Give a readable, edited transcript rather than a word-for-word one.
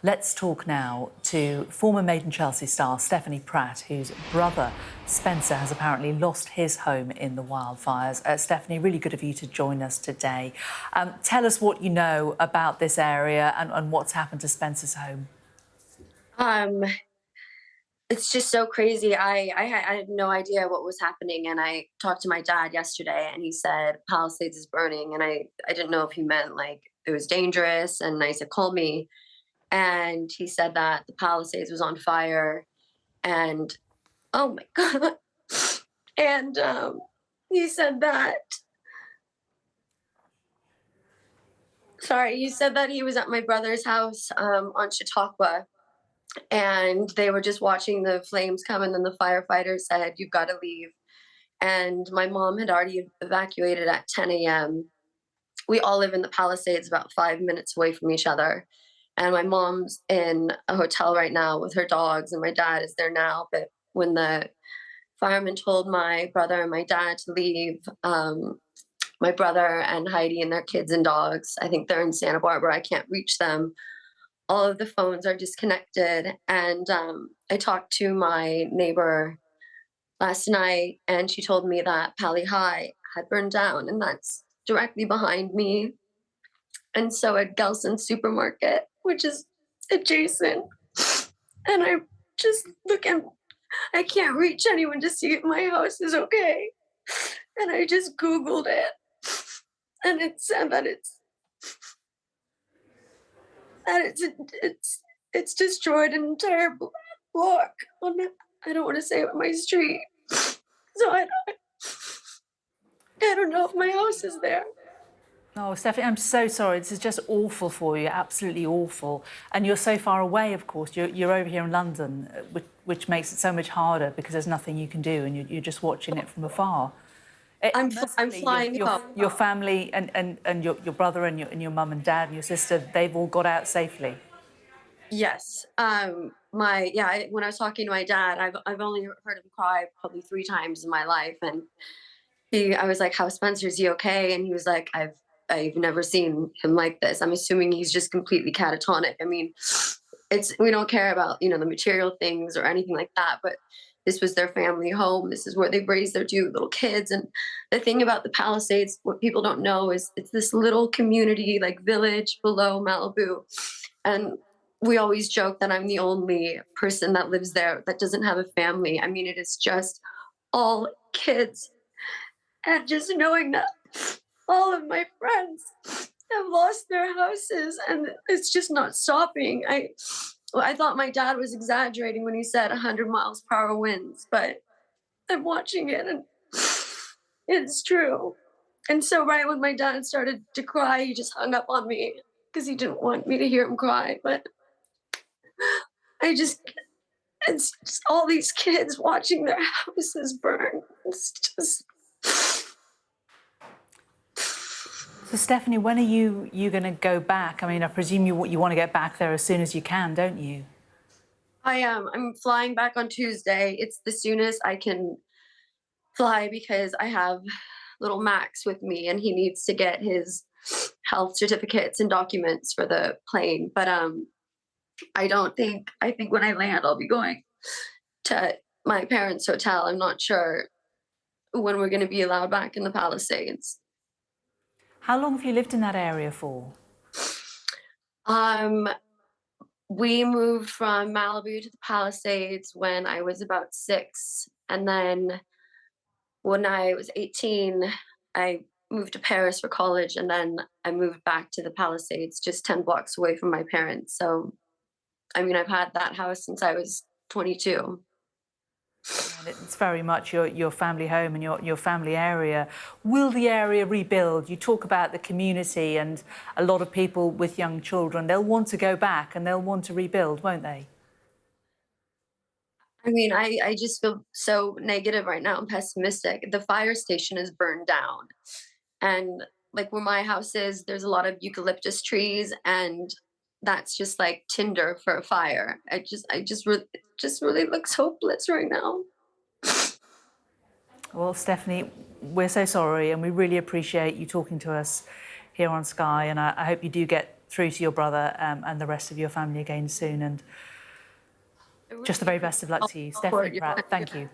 Let's talk now to former Made in Chelsea star Stephanie Pratt, whose brother Spencer has apparently lost his home in the wildfires. Stephanie, really good of you to join us today. Tell us what you know about this area and what's happened to Spencer's home. Um, it's just so crazy. I had no idea what was happening, and I talked to my dad yesterday, and he said Palisades is burning, and I didn't know if he meant like it was dangerous, and I said call me, and he said that the Palisades was on fire, and oh my god, and he said that. Sorry, he said that he was at my brother's house on Chautauqua, and they were just watching the flames come, and then the firefighter said you've got to leave, and my mom had already evacuated at 10 a.m. We all live in the Palisades about 5 minutes away from each other, and my mom's in a hotel right now with her dogs, and my dad is there now. But when the firemen told my brother and my dad to leave, my brother and Heidi and their kids and dogs, I think they're in Santa Barbara, I can't reach them. All of the phones are disconnected, and I talked to my neighbor last night, and she told me that Pali High had burned down, and that's directly behind me. And so at Gelson's supermarket, which is adjacent, and I'm just looking, I can't reach anyone to see if my house is okay. And I just Googled it, and it said that it's destroyed an entire block on I don't want to say it on my street. So I don't know if my house is there. Oh, Stephanie, I'm so sorry. This is just awful for you, absolutely awful. And you're so far away, of course. You're over here in London, which makes it so much harder because there's nothing you can do and you're just watching it from afar. I'm Mercifully, flying home. your family and your brother and your mum and dad and your sister, they've all got out safely. Yes. When I was talking to my dad, I've only heard him cry probably 3 times in my life, and I was like, "How Spencer's he okay?" And he was like, "I've never seen him like this. I'm assuming he's just completely catatonic." I mean, it's we don't care about the material things or anything like that, but this was their family home. This is where they've raised their 2 little kids. And the thing about the Palisades, what people don't know is it's this little community, like village below Malibu, and we always joke that I'm the only person that lives there that doesn't have a family. I mean, it is just all kids, and just knowing that all of my friends have lost their houses and it's just not stopping. I thought my dad was exaggerating when he said 100 miles per hour winds, but I'm watching it and it's true. And so right when my dad started to cry, he just hung up on me because he didn't want me to hear him cry. But I just it's just all these kids watching their houses burn. It's just So, Stephanie, when are you going to go back? I mean, I presume you want to get back there as soon as you can, don't you? I am. I'm flying back on Tuesday. It's the soonest I can fly because I have little Max with me and he needs to get his health certificates and documents for the plane. But I think when I land I'll be going to my parents' hotel. I'm not sure when we're gonna be allowed back in the Palisades. How long have you lived in that area for? Um we moved from Malibu to the Palisades when I was about 6, and then when I was 18, I moved to Paris for college, and then I moved back to the Palisades, just 10 blocks away from my parents. So, I mean, I've had that house since I was 22. And it's very much your family home and your family area. Will the area rebuild? You talk about the community and a lot of people with young children. They'll want to go back and they'll want to rebuild, won't they? I mean, I just feel so negative right now and pessimistic. The fire station is burned down. And like where my house is, there's a lot of eucalyptus trees, and that's just like tinder for a fire. It just really looks hopeless right now. Well, Stephanie, we're so sorry and we really appreciate you talking to us here on Sky, and I hope you do get through to your brother and the rest of your family again soon. And I just the really very appreciate best of luck all to you. the support Stephanie you're Pratt, sending. thank you.